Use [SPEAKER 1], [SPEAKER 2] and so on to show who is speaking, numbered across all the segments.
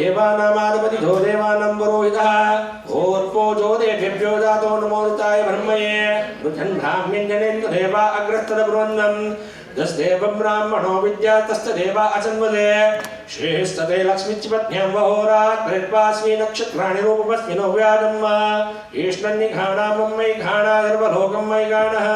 [SPEAKER 1] देवानामादिपतिथो देवानां पुरोहितः भूर्भुवो देवेभ्यो जातो नमोदिताय ब्रह्मये रुचन् ब्राह्म्यञ्जनेन्द्र देवा अग्रस्तदब्रुवन्दं यस्देव ब्राह्मणो विद्यातस्य देवा अचन्वदे श्रेष्ठते लक्ष्मीच्पत्न्यां वहोरात्रिर्वास्मि नक्षत्राणि रूपमस्मिनो व्यादम् ईष्णन्निघाणां मयि घाणा सर्वलोकं मयि गाणः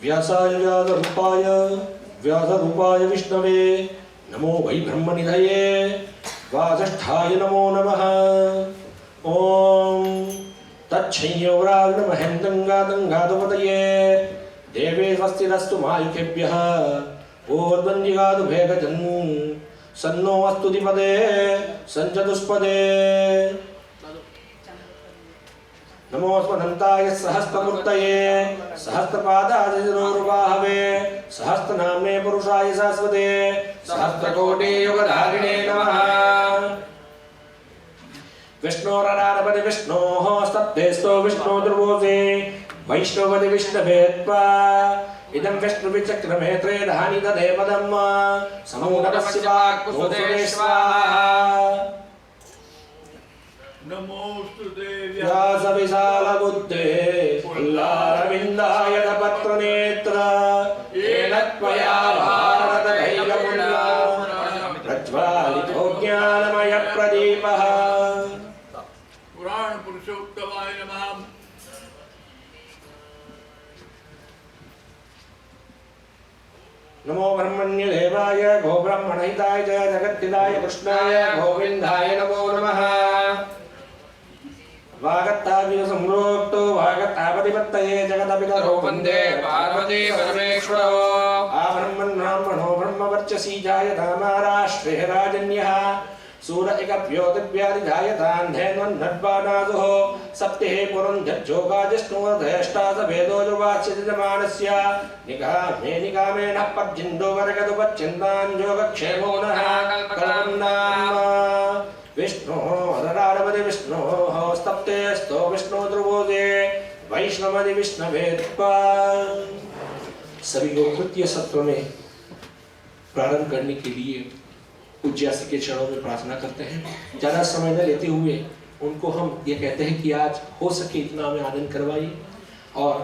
[SPEAKER 1] व्यासाय व्यासरूपाय विष्णवे नमो वै ब्रह्मनिधये वासिष्ठाय नमो नमः। ओम तच्छंयोराग्नमहेन्द्रंगादंगादुपतये देवे स्वस्तिरस्तु मायुकेभ्यः ऊर्ध्वन्दिगादु भेगजन् सन्नो अस्तु दिपदे सञ्चतुष्पदे नमोऽस्मदन्ताय सहस्रमूर्तये सहस्रपादादिरूपाहवे सहस्रनाम्ने पुरुषाय शाश्वते सहस्रकोटि युगधारिणे नमः। विष्णोरनारपति विष्णोः स्तप्तेस्तो विष्णो दुर्वोसे वैष्णवपति विष्णवेत्वा इदं विष्णुविचक्रमे त्रेधानि दधे पदं समूढस्य वाक्कुसुदेश्वा
[SPEAKER 2] नमोस्तुते
[SPEAKER 1] व्यासविशालबुद्धे पुल्लारविन्दाय पत्रनेत्र येन त्वया भारतदैकपुण्या प्रज्वालितो ज्ञानमयप्रदीपः।
[SPEAKER 2] पुराण पुरुषोत्तमाय नमः।
[SPEAKER 1] नमो ब्रह्मण्य देवाय गोब्रह्मणहिताय च जगद्धिताय कृष्णाय गोविन्दाय नमो नमः। वागत्ताभिः सम्प्रोक्तो वागत्तापतिपत्तये जगदपितरो वन्दे पार्वती परमेश्वरो आब्रह्मन् ब्राह्मणो ब्रह्मवर्चसी जायतामाराष्ट्रे राजन्यः सूर एकभ्यो दिव्यादिजायतान् धेन्वन्नड्वानादुः सप्तिः पुरञ्जज्जोगाजिष्णुर्धेष्टा स वेदो युवाच्यजमानस्य निगामेन पद्यन्दो वरगदुपच्यन्तान् योगक्षेमो नः कल्पन्नाम विष्णोः अदरारवदि विष्णोः स्तप्तेस्तो विष्णु ध्रुवोदे वैष्णवदि विष्णवे त्वा। सभी लोग तृतीय सत्र में प्रारंभ करने के लिए पूज्यासी के चरणों में प्रार्थना करते हैं। ज़्यादा समय न लेते हुए उनको हम ये कहते हैं कि आज हो सके इतना हमें आनंद करवाइए। और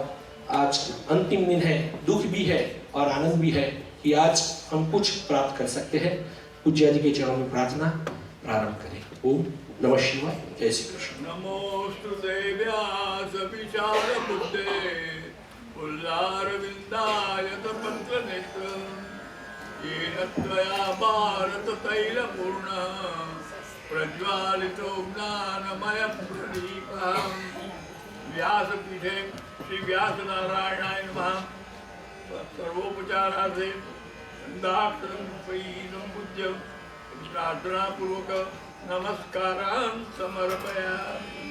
[SPEAKER 1] आज अंतिम दिन है, दुख भी है और आनंद भी है कि आज हम कुछ प्राप्त कर सकते हैं। पूज्या जी के चरणों में प्रार्थना प्रारंभ करें। ओम नमः शिवाय। जय श्री कृष्ण।
[SPEAKER 2] नमोस्तुते व्यासविशालबुद्धे पुल्लारविन्दाय पत्रनेत्र येन त्वया भारततैलपूर्णः प्रज्वालितो ज्ञानमयप्रदीपः। व्यासपीठे श्री व्यासनारायणाय नमः। सर्वोपचारार्थे दण्डाक्षरं पैनं पूज्य प्रार्थनापूर्वक नमस्कारान् समर्पयामि।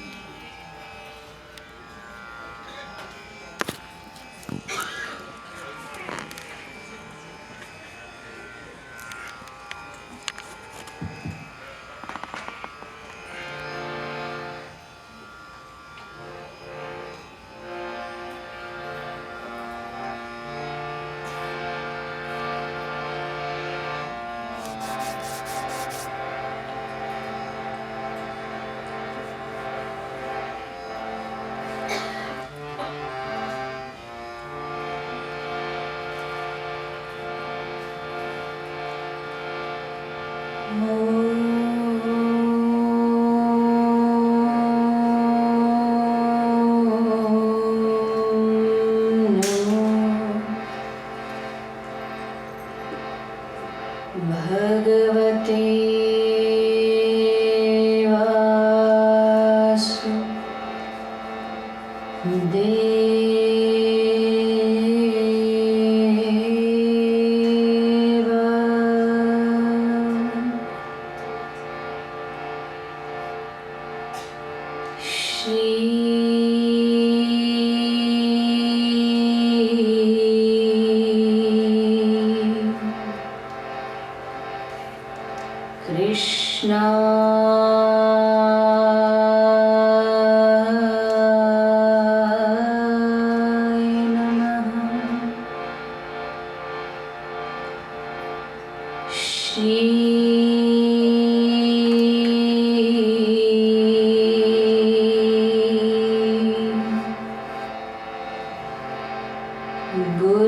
[SPEAKER 3] Krishna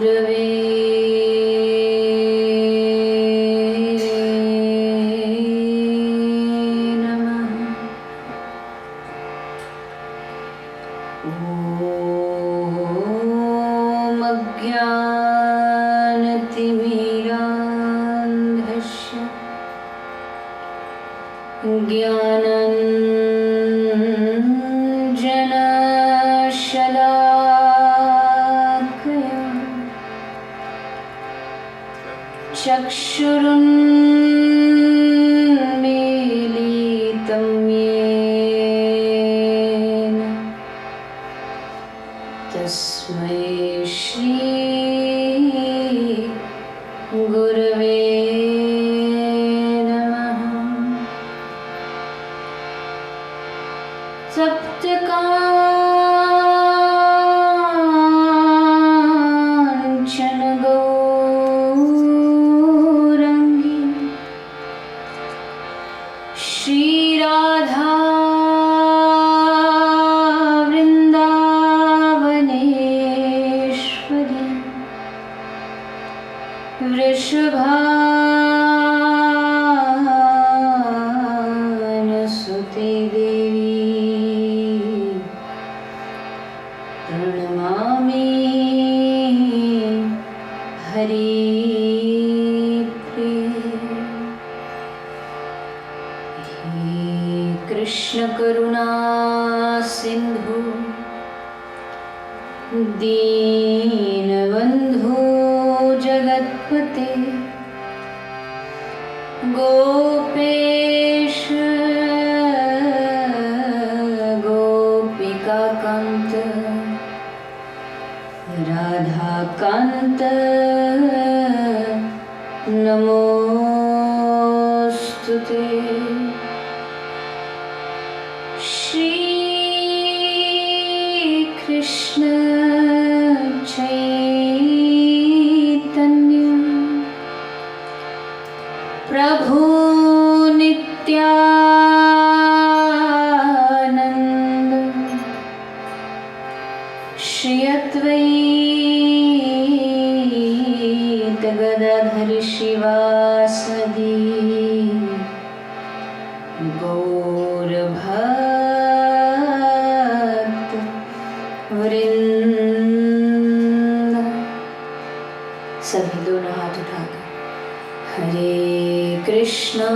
[SPEAKER 3] गुरवे नमः। ॐ अज्ञानतिमिरान्धस्य ज्ञानाञ्जनशलाकया चक्षुरुन्मीलितं येन तस्मै श्री गुरवे नमः। सप्तकाञ्चन गौरङ्गी श्रीराधा वृन्दावनेश्वरी वृषभानुसुते देवी प्रणमामि हरिप्रिये। हे कृष्ण करुणा सिन्धु दीनबन्धु जगत्पते गोपेश गोपिकान्त राधाकान्त नमोस्तुते। श्री कृष्ण चैतन्य प्रभु नित्यानंद श्री अद्वैत गदाधर शिवासदि गौरभक्त वृंद। सभी दोनों हाथ उठाकर हरे कृष्णा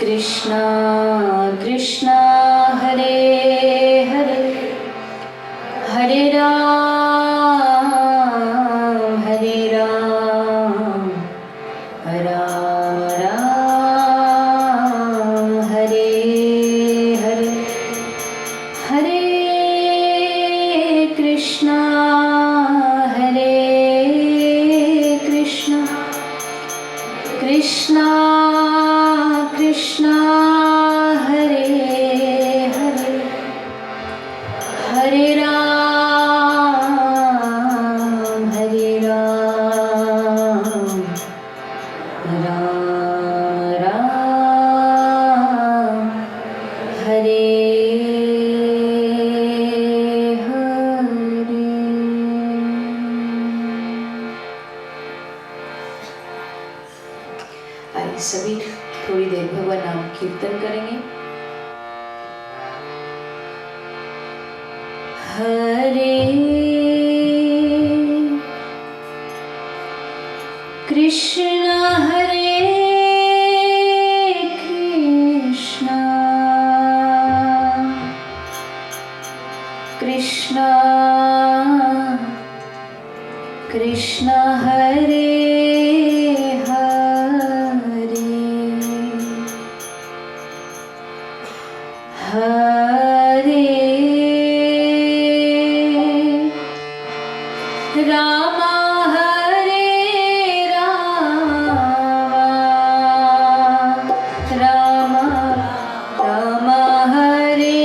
[SPEAKER 3] कृष्णा कृष्णा हरे हरे हरे राम राम राम हरे हरे हरे कृष्णा कृष्णा कृष्णा हरे हरे हरे राम राम हरे हरे। आइए सभी थोड़ी देर भगवान नाम कीर्तन करेंगे। हरे कृष्णा कृष्णा कृष्णा हरे हरे रामा हरे रामा रामा हरे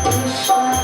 [SPEAKER 3] कृष्णा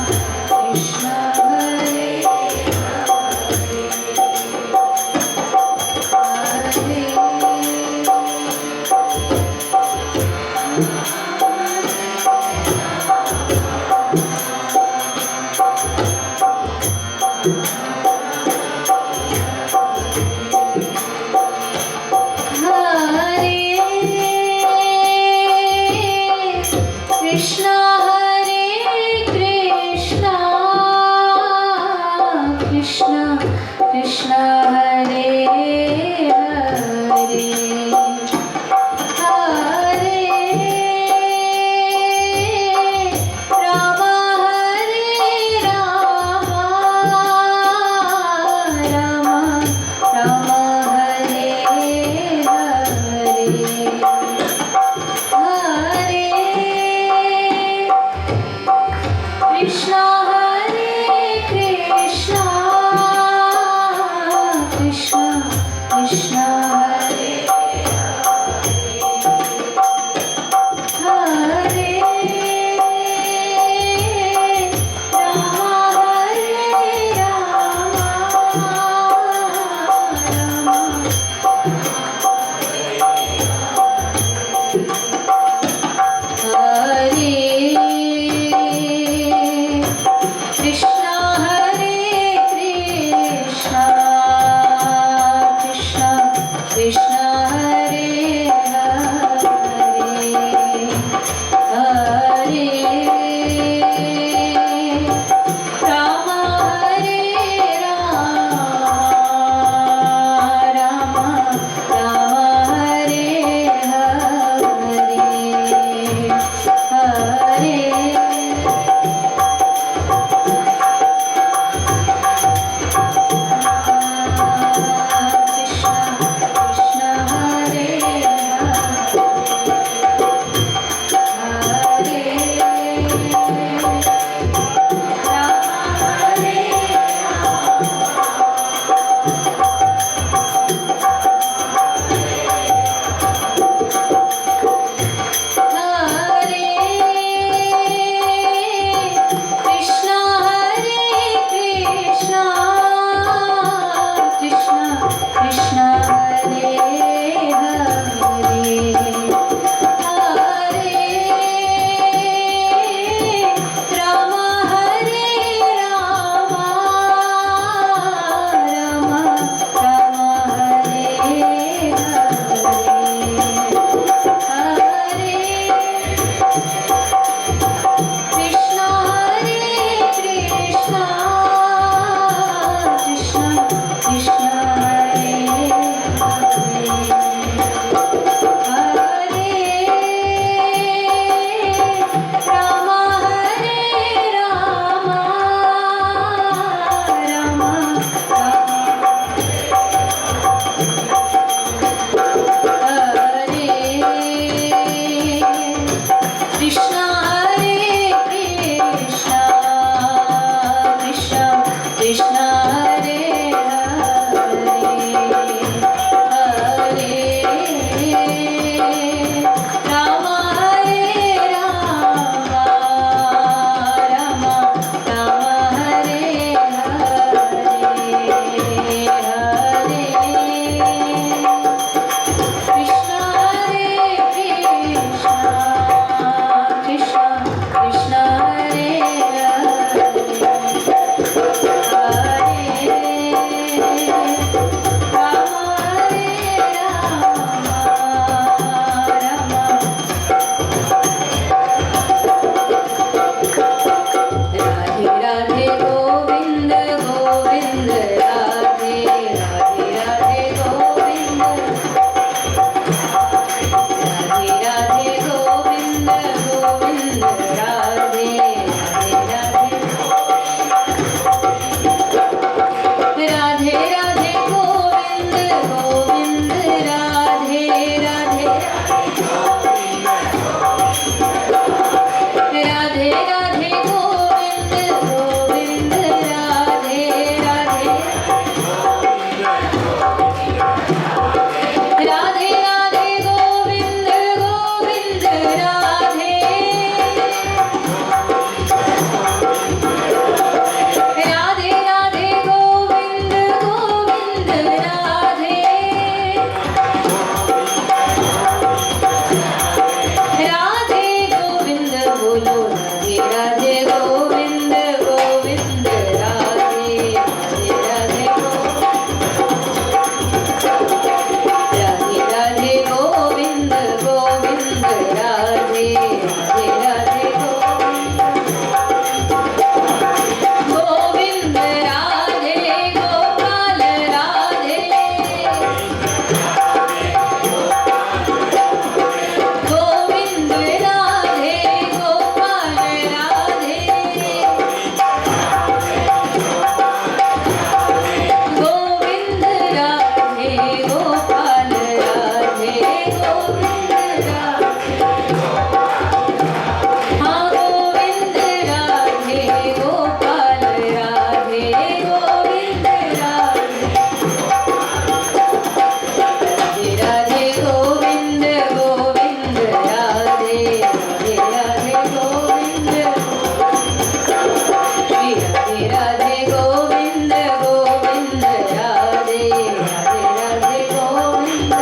[SPEAKER 3] राधे राधे गोविंद गोविंद राधे राधे राधे राधे गोविंद गोविंद राधे राधे राधे गोविंद गोविंद राधे राधे गोविंद बोलो राधे राधे गोविंद गोविंद राधे राधे राधे राधे राधे गोविंद गोविंद राधे राधे राधे गोविंद राधे गोपाल राधे गोविंद राधे गोपाल राधे गोविंद राधे गोपाल राधे गोविंद राधे हाँ गोविंद राधे गोपाल राधे गोविंद राधे राधे गोविंद गोविंद राधे राधे राधे गोविंद श्री राधे राधे गोविंद गोविंद राधे राधे राधे गोविंद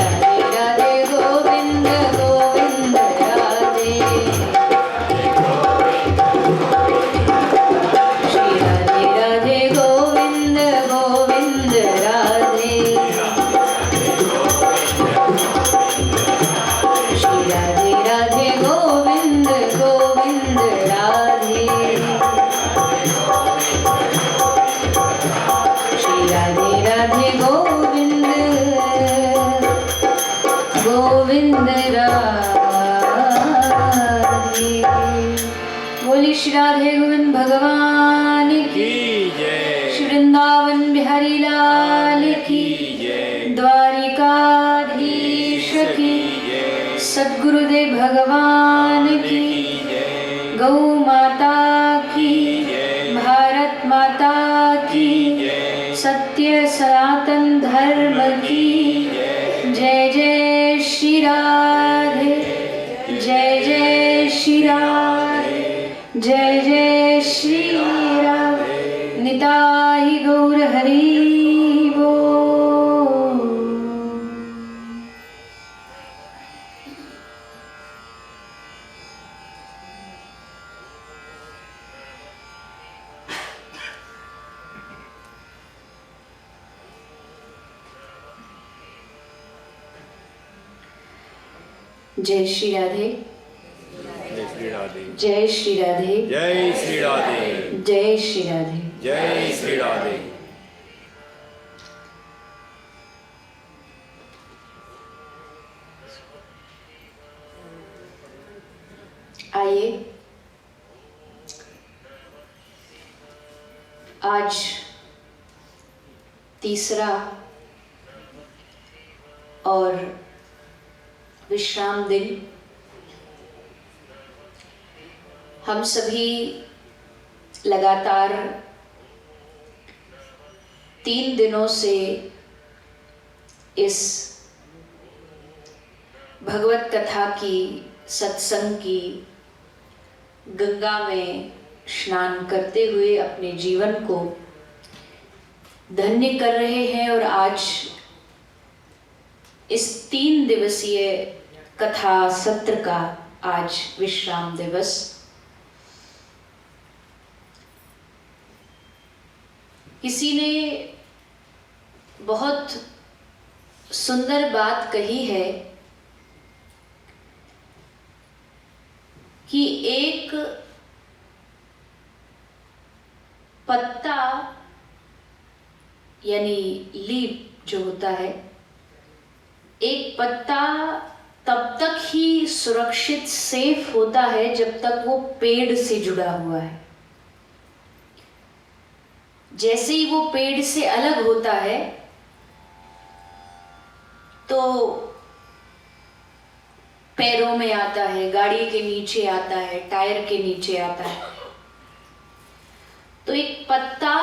[SPEAKER 3] राधे राधे गोविंद गोविंद राधे श्री राधे राधे गोविंद गोविंद राधे श्री राधे राधे गोविंद गोविंद राधे श्री राधे राधे गोविंद गोविंद राधे बोली श्री राधे गोविंद भगवान की श्री वृंदावन बिहारी लाल की द्वारिकाधीश की सद्गुरुदेव भगवान की गौ माता की भारत माता की सत्य सनातन धर्म की जय जय श्री राधे जय जय श्री राधे जय जय श्री राधे निताई गौर हरि बोल। जय श्री राधे
[SPEAKER 2] जय श्री राधे
[SPEAKER 3] जय श्री राधे
[SPEAKER 2] जय श्री राधे
[SPEAKER 3] जय श्री राधे
[SPEAKER 2] जय श्री राधे।
[SPEAKER 3] आइए आज तीसरा और विश्राम दिन हम सभी लगातार 3 दिनों से इस भगवत कथा की सत्संग की गंगा में स्नान करते हुए अपने जीवन को धन्य कर रहे हैं और आज इस 3 दिवसीय कथा सत्र का आज विश्राम दिवस। किसी ने बहुत सुंदर बात कही है कि एक पत्ता यानी लीफ जो होता है, एक पत्ता तब तक ही सुरक्षित सेफ होता है जब तक वो पेड़ से जुड़ा हुआ है। जैसे ही वो पेड़ से अलग होता है तो पैरों में आता है, गाड़ी के नीचे आता है, टायर के नीचे आता है। तो एक पत्ता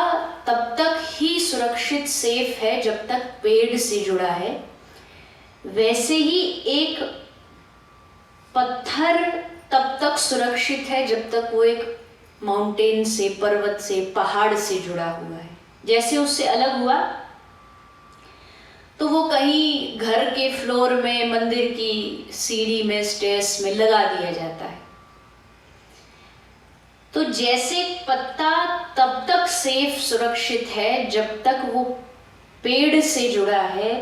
[SPEAKER 3] तब तक ही सुरक्षित सेफ है जब तक पेड़ से जुड़ा है, वैसे ही एक पत्थर तब तक सुरक्षित है जब तक वो एक माउंटेन से, पर्वत से, पहाड़ से जुड़ा हुआ है। जैसे उससे अलग हुआ तो वो कहीं घर के फ्लोर में, मंदिर की सीढ़ी में, स्टेयर्स में लगा दिया जाता है। तो जैसे पत्ता तब तक सेफ, सुरक्षित है जब तक वो पेड़ से जुड़ा है,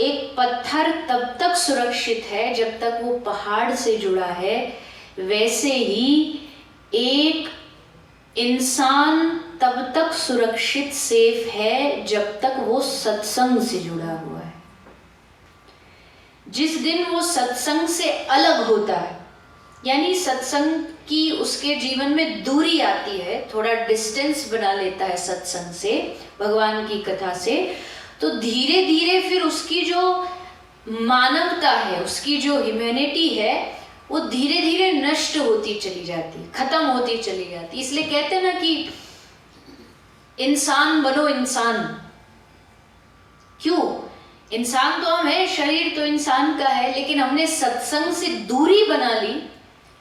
[SPEAKER 3] एक पत्थर तब तक सुरक्षित है जब तक वो पहाड़ से जुड़ा है, वैसे ही एक इंसान तब तक सुरक्षित, सेफ है जब तक वो सत्संग से जुड़ा हुआ है। जिस दिन वो सत्संग से अलग होता है, यानी सत्संग की उसके जीवन में दूरी आती है, थोड़ा डिस्टेंस बना लेता है सत्संग से, भगवान की कथा से, तो धीरे धीरे फिर उसकी जो मानवता है, उसकी जो ह्यूमैनिटी है, वो धीरे धीरे नष्ट होती चली जाती, खत्म होती चली जाती। इसलिए कहते हैं ना कि इंसान बनो इंसान। क्यों? इंसान तो हम हैं, शरीर तो इंसान का है, लेकिन हमने सत्संग से दूरी बना ली,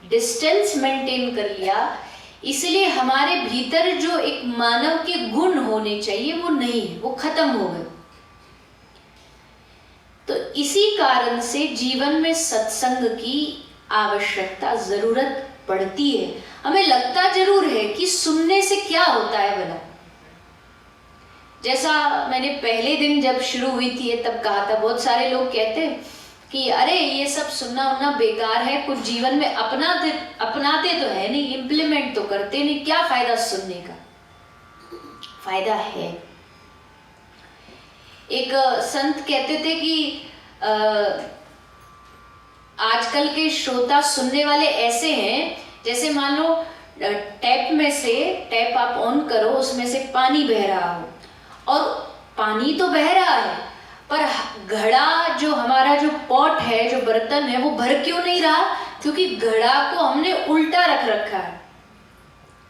[SPEAKER 3] डिस्टेंस मेंटेन कर लिया, इसलिए हमारे भीतर जो एक मानव के गुण होने चाहिए वो नहीं है, वो खत्म हो गए। तो इसी कारण से जीवन में सत्संग की आवश्यकता, जरूरत पड़ती है। हमें लगता जरूर है कि सुनने से क्या होता है भला। जैसा मैंने पहले दिन जब शुरू हुई थी तब कहा था, बहुत सारे लोग कहते हैं कि अरे ये सब सुनना उन्ना बेकार है, कुछ जीवन में अपनाते तो है नहीं, इम्प्लीमेंट तो करते नहीं, क्या फायदा सुनने का। फायदा है। एक संत कहते थे कि आजकल के श्रोता, सुनने वाले ऐसे हैं जैसे मान लो टैप में से, टैप आप ऑन करो, उसमें से पानी बह रहा हो, और पानी तो बह रहा है, पर घड़ा जो हमारा जो पॉट है, जो बर्तन है, वो भर क्यों नहीं रहा? क्योंकि घड़ा को हमने उल्टा रख रखा है,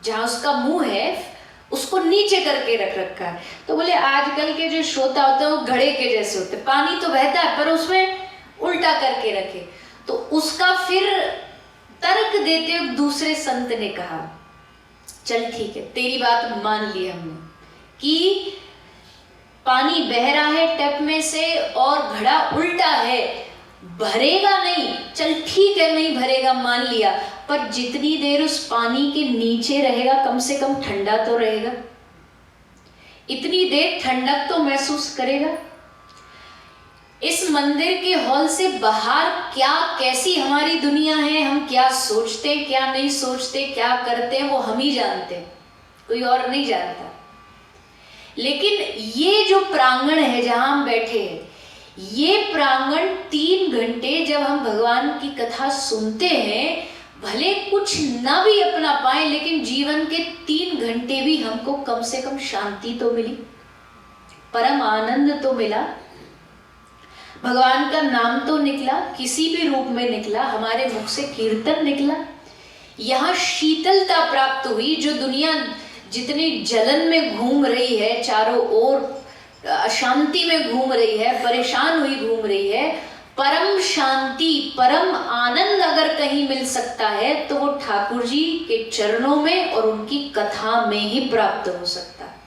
[SPEAKER 3] जहां उसका मुंह है उसको नीचे करके रख रखा है। तो बोले आजकल के जो श्रोता होते हैं वो घड़े के जैसे होते हैं, पानी तो बहता है पर उसमें उल्टा करके रखे। तो उसका फिर तर्क देते हुए दूसरे संत ने कहा, चल ठीक है, तेरी बात मान ली हमने कि पानी बह रहा है टैप में से और घड़ा उल्टा है, भरेगा नहीं, चल ठीक है नहीं भरेगा, मान लिया, पर जितनी देर उस पानी के नीचे रहेगा कम से कम ठंडा तो रहेगा, इतनी देर ठंडक तो महसूस करेगा। इस मंदिर के हॉल से बाहर क्या, कैसी हमारी दुनिया है, हम क्या सोचते, क्या नहीं सोचते, क्या करते हैं, वो हम ही जानते हैं, कोई और नहीं जानता। लेकिन ये जो प्रांगण है जहां हम बैठे हैं, ये प्रांगण 3 घंटे जब हम भगवान की कथा सुनते हैं, भले कुछ ना भी अपना पाए, लेकिन जीवन के 3 घंटे भी हमको कम से कम शांति तो मिली, परम आनंद तो मिला, भगवान का नाम तो निकला, किसी भी रूप में निकला, हमारे मुख से कीर्तन निकला, यहाँ शीतलता प्राप्त हुई। जो दुनिया जितनी जलन में घूम रही है, चारों ओर अशांति में घूम रही है, परेशान हुई घूम रही है, परम शांति, परम आनंद अगर कहीं मिल सकता है तो वो ठाकुर जी के चरणों में और उनकी कथा में ही प्राप्त हो सकता है।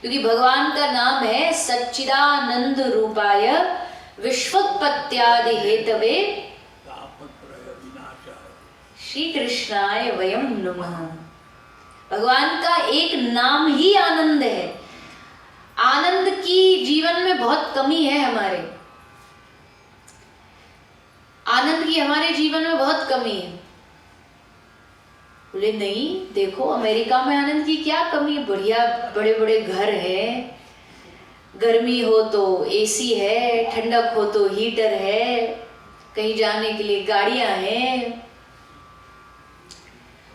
[SPEAKER 3] क्योंकि भगवान का नाम है सच्चिदानंद रूपाय विश्वोत्पत्त्यादि हेतवे श्री कृष्णाय वयम नमः। भगवान का एक नाम ही आनंद है। आनंद की जीवन में बहुत कमी है हमारे, आनंद की हमारे जीवन में बहुत कमी है। बोले नहीं, देखो अमेरिका में आनंद की क्या कमी है, बढ़िया बड़े बड़े घर हैं, गर्मी हो तो एसी है, ठंडक हो तो हीटर है, कहीं जाने के लिए गाड़ियां हैं,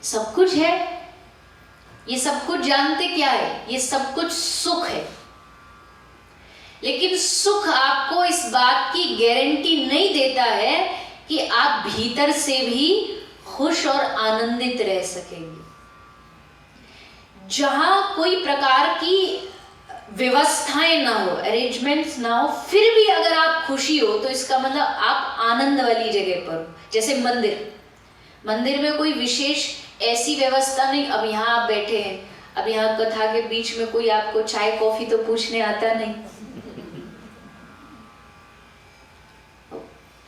[SPEAKER 3] सब कुछ है। ये सब कुछ जानते क्या है? ये सब कुछ सुख है। लेकिन सुख आपको इस बात की गारंटी नहीं देता है कि आप भीतर से भी खुश और आनंदित रह सकेंगे। जहां कोई प्रकार की व्यवस्थाएं ना हो, अरेंजमेंट्स ना हो, फिर भी अगर आप खुशी हो तो इसका मतलब आप आनंद वाली जगह पर हो। जैसे मंदिर में कोई विशेष ऐसी व्यवस्था नहीं, अब यहाँ आप बैठे हैं, अब यहाँ कथा के बीच में कोई आपको चाय कॉफी तो पूछने आता नहीं।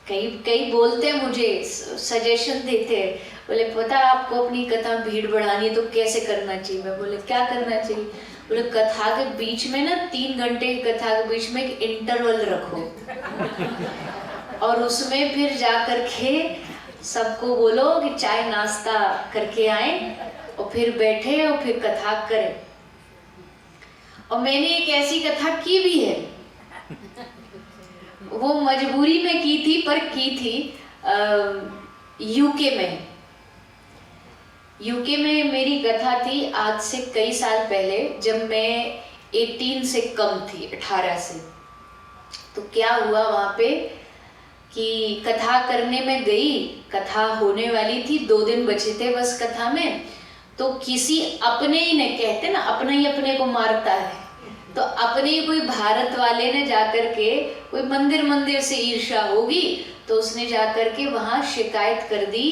[SPEAKER 3] कई बोलते हैं, मुझे सजेशन देते हैं, बोले पता आपको अपनी कथा भीड़ बढ़ानी है तो कैसे करना चाहिए। मैं बोले क्या करना चाहिए? बोले कथा के बीच में ना 3 घंटे की कथा के बीच में एक इंटरवल रखो और उसमें फिर जाकर के सबको बोलो कि चाय नाश्ता करके आए और फिर बैठे और फिर कथा करें। और मैंने एक ऐसी कथा की भी है, वो मजबूरी में की थी, पर की थी यूके में मेरी कथा थी आज से कई साल पहले, जब मैं 18 से कम थी, 18 से। तो क्या हुआ वहाँ पे कि कथा करने में गई, कथा होने वाली थी, 2 दिन बचे थे बस कथा में। तो किसी अपने ही ने, कहते ना अपना ही अपने को मारता है, तो अपने ही कोई भारत वाले ने जाकर के, कोई मंदिर से ईर्ष्या होगी तो उसने जाकर के वहाँ शिकायत कर दी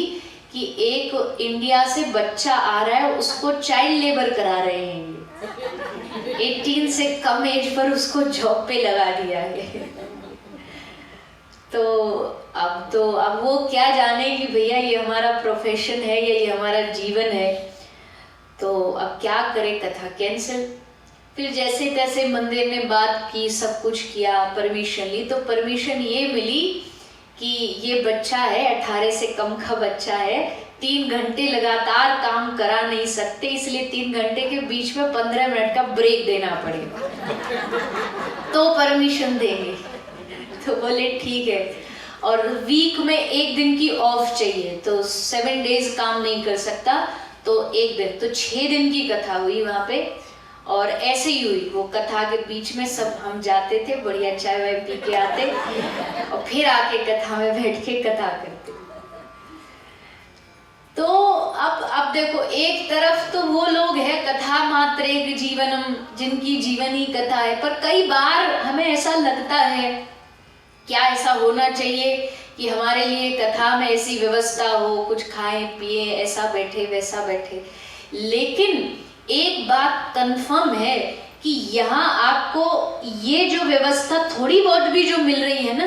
[SPEAKER 3] कि एक इंडिया से बच्चा आ रहा है, उसको चाइल्ड लेबर करा रहे हैं। 18 से कम एज पर उसको जॉब पे लगा दिया है। तो अब वो क्या जाने कि भैया ये हमारा प्रोफेशन है या ये हमारा जीवन है, तो अब क्या करे, कथा कैंसिल। फिर जैसे तैसे मंदिर ने बात की, सब कुछ किया, परमिशन ली, तो परमिशन ये मिली कि ये बच्चा है, 18 से कम का बच्चा है, 3 घंटे लगातार काम करा नहीं सकते, इसलिए 3 घंटे के बीच में 15 मिनट का ब्रेक देना पड़ेगा तो परमिशन देंगे। तो बोले ठीक है, और वीक में 1 दिन की ऑफ चाहिए, तो 7 डेज काम नहीं कर सकता, तो 1 दिन, तो 6 दिन की कथा हुई वहाँ पे। और ऐसे ही हुई, वो कथा के बीच में सब हम जाते थे, बढ़िया चाय वाय पी के आते और फिर आके कथा में बैठ के कथा करते। तो अब देखो, एक तरफ तो वो लोग हैं कथा मात्र एक जीवनम, जिनकी जीवन ही कथा है, पर कई बार हमें ऐसा लगता है, क्या ऐसा होना चाहिए कि हमारे लिए कथा में ऐसी व्यवस्था हो, कुछ खाएं पिए, ऐसा बैठे वैसा बैठे। लेकिन एक बात कंफर्म है कि यहाँ आपको ये जो व्यवस्था थोड़ी बहुत भी जो मिल रही है ना,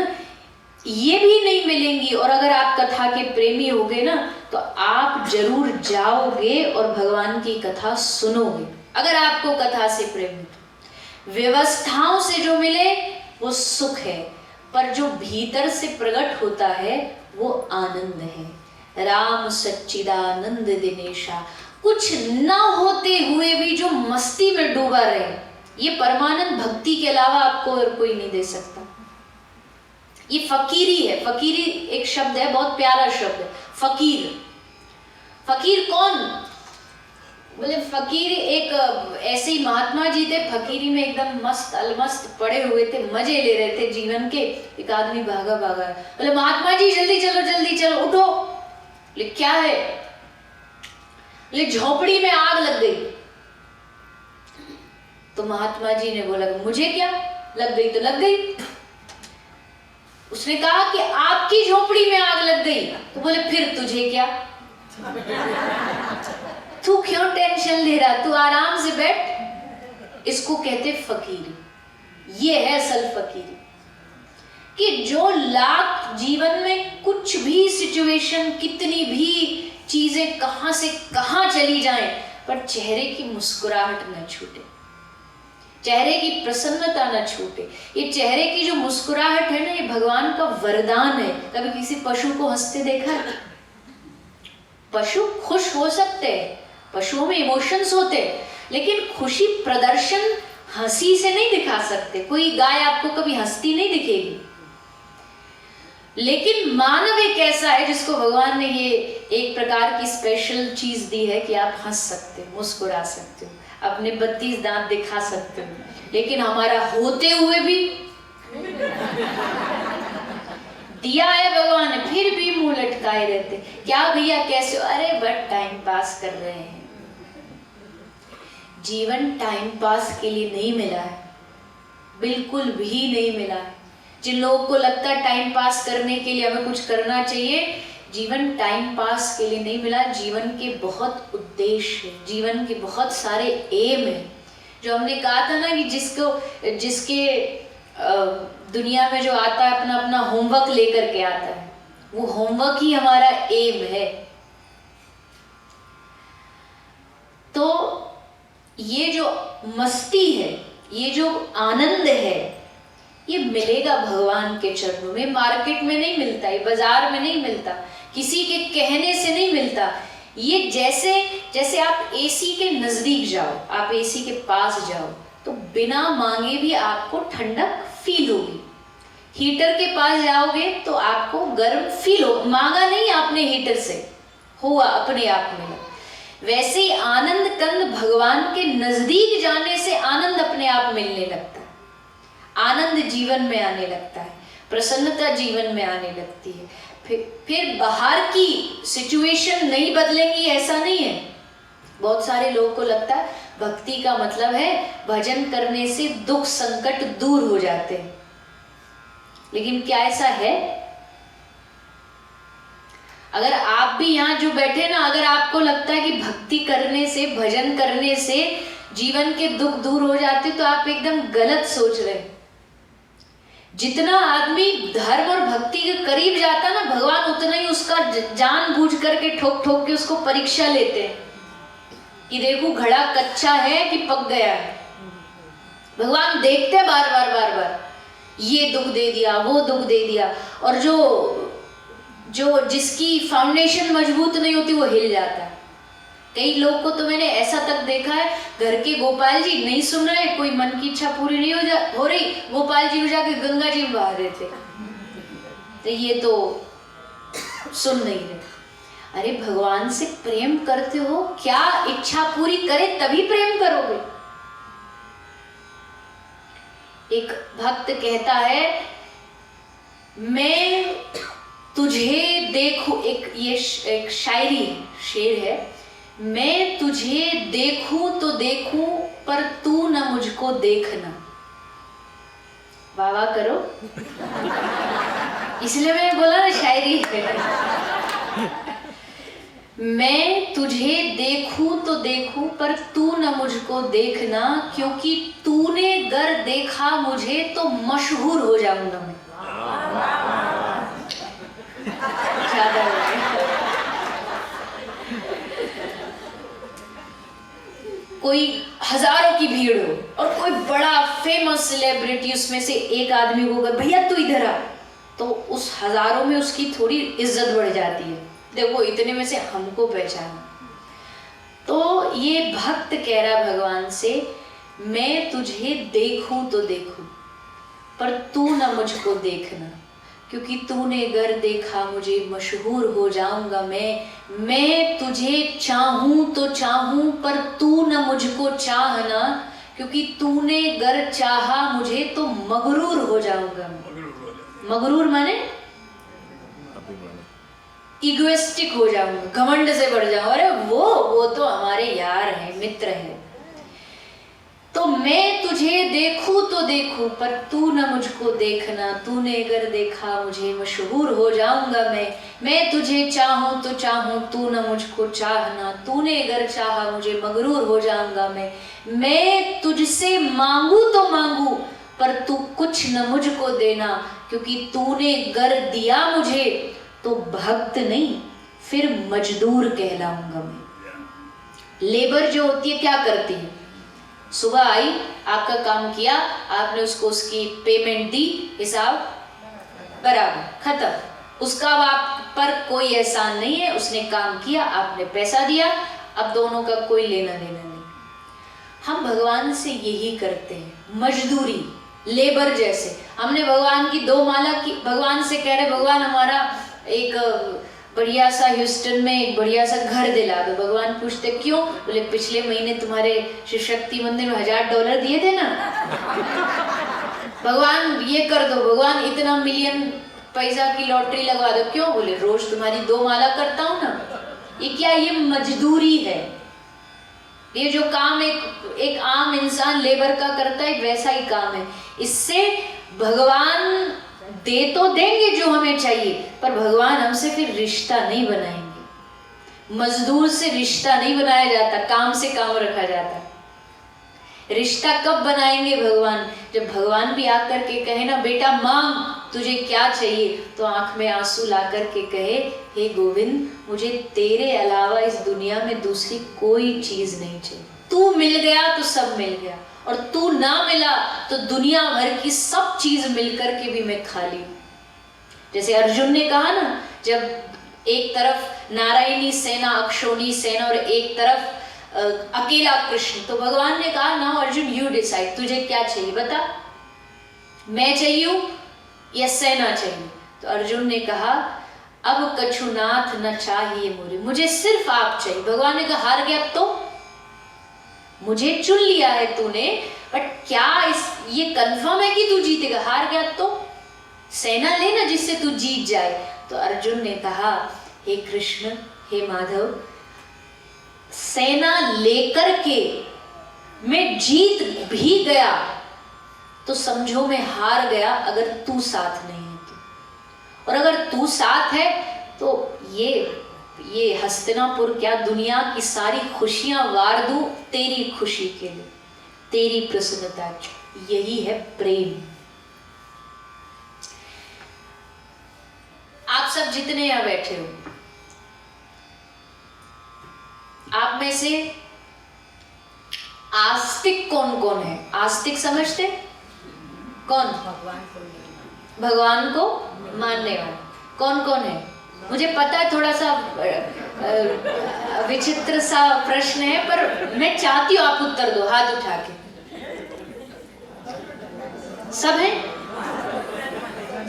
[SPEAKER 3] ये भी नहीं मिलेंगी। और अगर आप कथा के प्रेमी होगे ना, तो आप जरूर जाओगे और भगवान की कथा सुनोगे, अगर आपको कथा से प्रेम हो। व्यवस्थाओं से जो मिले वो सुख है, पर जो भीतर से प्रकट होता है वो आनंद है। राम सच्चिदानंद दिनेशा, कुछ न होते हुए भी जो मस्ती में डूबा रहे, ये परमानंद भक्ति के अलावा आपको और कोई नहीं दे सकता। ये फकीरी है। फकीरी एक शब्द है, बहुत प्यारा शब्द है, फकीर। फकीर कौन? बोले फकीर एक ऐसे ही महात्मा जी थे, फकीरी में एकदम मस्त अलमस्त पड़े हुए थे, मजे ले रहे थे जीवन के। एक आदमी भागा बोले महात्मा जी जल्दी चलो उठो। बोले क्या है? बोले झोपड़ी में आग लग गई। तो महात्मा जी ने बोला मुझे क्या, लग गई तो लग गई। उसने कहा कि आपकी झोपड़ी में आग लग गई। तो बोले फिर तुझे क्या, तू क्यों टेंशन ले रहा, तू आराम से बैठ। इसको कहते फकीरी। ये है असल फकीरी, कि जो लाख जीवन में कुछ भी सिचुएशन, कितनी भी चीजें कहां से कहां चली जाएं, पर चेहरे की मुस्कुराहट न छूटे, चेहरे की प्रसन्नता न छूटे। ये चेहरे की जो मुस्कुराहट है ना, ये भगवान का वरदान है। कभी किसी पशु को हंसते देखा है? पशु खुश हो सकते हैं, पशुओं में इमोशंस होते हैं, लेकिन खुशी प्रदर्शन हंसी से नहीं दिखा सकते। कोई गाय आपको कभी हंसती नहीं दिखेगी। लेकिन मानव एक ऐसा है जिसको भगवान ने ये एक प्रकार की स्पेशल चीज दी है कि आप हंस सकते हो, मुस्कुरा सकते हो, अपने 32 दांत दिखा सकते हो। लेकिन हमारा होते हुए भी दिया है भगवान ने, फिर भी मुंह लटकाए रहते। क्या भैया कैसे हो? अरे बट टाइम पास कर रहे हैं। जीवन टाइम पास के लिए नहीं मिला है, बिल्कुल भी नहीं मिला है। जिन लोगों को लगता है टाइम पास करने के लिए हमें कुछ करना चाहिए, जीवन टाइम पास के लिए नहीं मिला। जीवन के बहुत उद्देश्य, जीवन के बहुत सारे एम है। जो हमने कहा था ना कि जिसके दुनिया में जो आता है अपना अपना होमवर्क लेकर के आता है, वो होमवर्क ही हमारा एम है। तो ये जो मस्ती है, ये जो आनंद है, ये मिलेगा भगवान के चरणों में। मार्केट में नहीं मिलता, ये बाजार में नहीं मिलता, किसी के कहने से नहीं मिलता। ये जैसे आप एसी के नजदीक जाओ, आप एसी के पास जाओ तो बिना मांगे भी आपको ठंडक फील होगी। हीटर के पास जाओगे तो आपको गर्म फील हो, मांगा नहीं आपने हीटर से, हुआ अपने आप में। वैसे ही आनंद कंद भगवान के नजदीक जाने से आनंद अपने आप मिलने लगता है, आनंद जीवन में आने लगता है, प्रसन्नता जीवन में आने लगती है। फिर बाहर की सिचुएशन नहीं बदलेंगी ऐसा नहीं है। बहुत सारे लोगों को लगता है भक्ति का मतलब है भजन करने से दुख संकट दूर हो जाते हैं, लेकिन क्या ऐसा है? अगर आप भी यहाँ जो बैठे ना, अगर आपको लगता है कि भक्ति करने से, भजन करने से जीवन के दुख दूर हो जाते, तो आप एकदम गलत सोच रहे हैं। जितना आदमी धर्म और भक्ति के करीब जाता ना, भगवान उतना ही उसका जानबूझ करके ठोक ठोक के उसको परीक्षा लेते हैं कि देखो घड़ा कच्चा है कि पक गया है। भगवान देखते बार बार बार बार, ये दुख दे दिया, वो दुख दे दिया। और जो जिसकी फाउंडेशन मजबूत नहीं होती वो हिल जाता है। कई लोग को तो मैंने ऐसा तक देखा है, घर के गोपाल जी नहीं सुन रहे, कोई मन की इच्छा पूरी नहीं हो रही, गोपाल जी को जाके गंगा जी में बहा रहे थे, तो ये तो सुन नहीं रहे। अरे भगवान से प्रेम करते हो, क्या इच्छा पूरी करे तभी प्रेम करोगे। एक भक्त कहता है, मैं तुझे देखूं, एक शायरी है, शेर है, मैं तुझे देखूं तो देखूं पर तू न मुझको देखना। वाह वाह करो, इसलिए मैंने बोला ना शायरी है। मैं तुझे देखूं तो देखूं पर तू न मुझको देखना, क्योंकि तूने गर देखा मुझे तो मशहूर हो जाऊंगा मैं। ज्यादा हो गया। कोई हजारों की भीड़ हो और कोई बड़ा फेमस सेलिब्रिटी उसमें से एक आदमी को कहे भैया तू इधर आ, तो उस हजारों में उसकी थोड़ी इज्जत बढ़ जाती है। देखो इतने में से हमको पहचाना। तो ये भक्त कह रहा भगवान से, मैं तुझे देखूं तो देखूं पर तू न मुझको देखना, क्योंकि तूने गर देखा मुझे मशहूर हो जाऊंगा मैं तुझे चाहूं तो चाहूं पर तू न मुझको चाहना, क्योंकि तूने गर चाहा मुझे तो मगरूर हो जाऊंगा मैं। मगरूर माने इगोइस्टिक हो जाऊंगा, घमंड से बढ़ जाऊंगा। अरे वो तो हमारे यार हैं, मित्र हैं। तो मैं तुझे देखूं तो देखूं पर तू न मुझको देखना, तूने अगर देखा मुझे मशहूर हो जाऊंगा मैं तुझे चाहूं तो चाहूं तू न मुझको चाहना, तूने अगर चाहा मुझे मगरूर हो जाऊंगा मैं तुझसे मांगू तो मांगू पर तू कुछ न मुझको देना, क्योंकि तूने गर दिया मुझे तो भक्त नहीं फिर मजदूर कहलाऊंगा मैं। लेबर जो होती है क्या करती है, सुबह आई, आपका काम किया, आपने उसको उसकी पेमेंट दी, हिसाब बराबर खत्म, उसका आप पर कोई एहसान नहीं है, उसने काम किया, आपने पैसा दिया, अब दोनों का कोई लेना देना नहीं। हम भगवान से यही करते हैं, मजदूरी, लेबर जैसे। हमने भगवान की 2 माला की, भगवान से कह रहे भगवान हमारा एक बढ़िया सा ह्यूस्टन में एक बढ़िया सा घर दिला दो। भगवान पूछते क्यों? बोले पिछले महीने तुम्हारे शिव शक्ति मंदिर में $1000 दिए थे ना, भगवान ये कर दो, भगवान इतना मिलियन पैसा की लॉटरी लगवा दो। क्यों? बोले रोज तुम्हारी 2 माला करता हूं ना। ये क्या? ये मजदूरी है। ये जो काम एक आम इंसान लेबर का करता है वैसा ही काम है। इससे भगवान दे तो देंगे जो हमें चाहिए, पर भगवान हमसे फिर रिश्ता नहीं बनाएंगे। मजदूर से रिश्ता नहीं बनाया जाता, काम से काम रखा जाता। रिश्ता कब बनाएंगे भगवान? जब भगवान भी आकर के कहे ना, बेटा मांग तुझे क्या चाहिए, तो आंख में आंसू ला करके कहे, हे गोविंद मुझे तेरे अलावा इस दुनिया में दूसरी कोई चीज नहीं चाहिए। तू मिल गया तो सब मिल गया, और तू ना मिला तो दुनिया भर की सब चीज मिलकर के भी मैं खाली हूं। जैसे अर्जुन ने कहा ना, जब एक तरफ नारायणी सेना, अक्षोणी सेना, और एक तरफ अकेला कृष्ण, तो भगवान ने कहा नाउ अर्जुन यू डिसाइड, तुझे क्या चाहिए बता, मैं चाहिए या सेना चाहिए? तो अर्जुन ने कहा अब कछुनाथ न चाहिए मोरे, मुझे सिर्फ आप चाहिए। भगवान ने कहा हार गया तो? मुझे चुन लिया है तूने, बट क्या ये कंफर्म है कि तू जीतेगा? हार गया तो सेना लेना जिससे तू जीत जाए। तो अर्जुन ने कहा हे कृष्ण, हे माधव, सेना लेकर के मैं जीत भी गया तो समझो मैं हार गया, अगर तू साथ नहीं है तो। और अगर तू साथ है तो ये हस्तिनापुर क्या, दुनिया की सारी खुशियां वार दूं तेरी खुशी के लिए, तेरी प्रसन्नता की। यही है प्रेम। आप सब जितने यहां बैठे हो, आप में से आस्तिक कौन कौन है? आस्तिक समझते कौन? भगवान को मानने वाला कौन कौन है? मुझे पता है थोड़ा सा विचित्र सा प्रश्न है, पर मैं चाहती हूं आप उत्तर दो हाथ उठा के। सब है?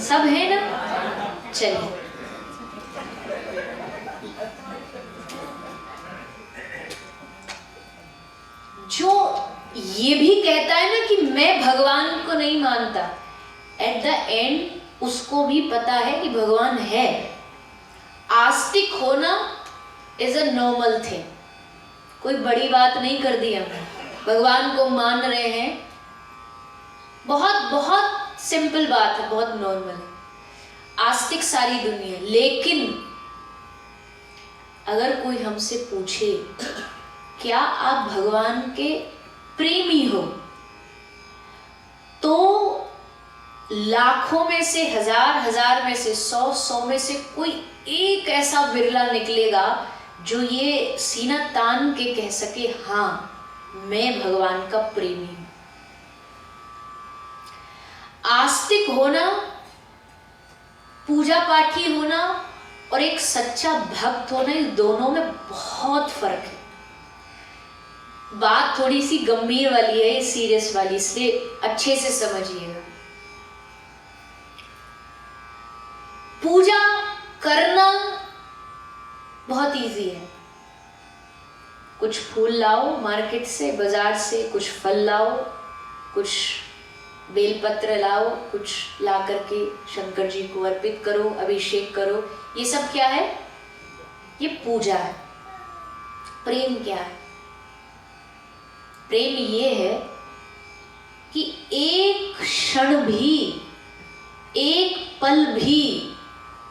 [SPEAKER 3] सब है ना? चलिए, जो ये भी कहता है ना कि मैं भगवान को नहीं मानता, एट द एंड उसको भी पता है कि भगवान है। आस्तिक होना इज अ नॉर्मल थिंग, कोई बड़ी बात नहीं कर दी हमने। भगवान को मान रहे हैं, बहुत बहुत सिंपल बात है, बहुत नॉर्मल है। आस्तिक सारी दुनिया। लेकिन अगर कोई हमसे पूछे क्या आप भगवान के प्रेमी हो, तो लाखों में से, हजार में से, 100 में से कोई एक ऐसा बिरला निकलेगा जो ये सीना तान के कह सके हाँ मैं भगवान का प्रेमी हूं। आस्तिक होना, पूजा पाठी होना और एक सच्चा भक्त होना, इन दोनों में बहुत फर्क है। बात थोड़ी सी गंभीर वाली है, सीरियस वाली, इसलिए अच्छे से समझिएगा। पूजा करना बहुत इजी है। कुछ फूल लाओ मार्केट से, बाजार से, कुछ फल लाओ, कुछ बेलपत्र लाओ, कुछ ला करके शंकर जी को अर्पित करो, अभिषेक करो। ये सब क्या है? ये पूजा है। प्रेम क्या है? प्रेम ये है कि एक क्षण भी, एक पल भी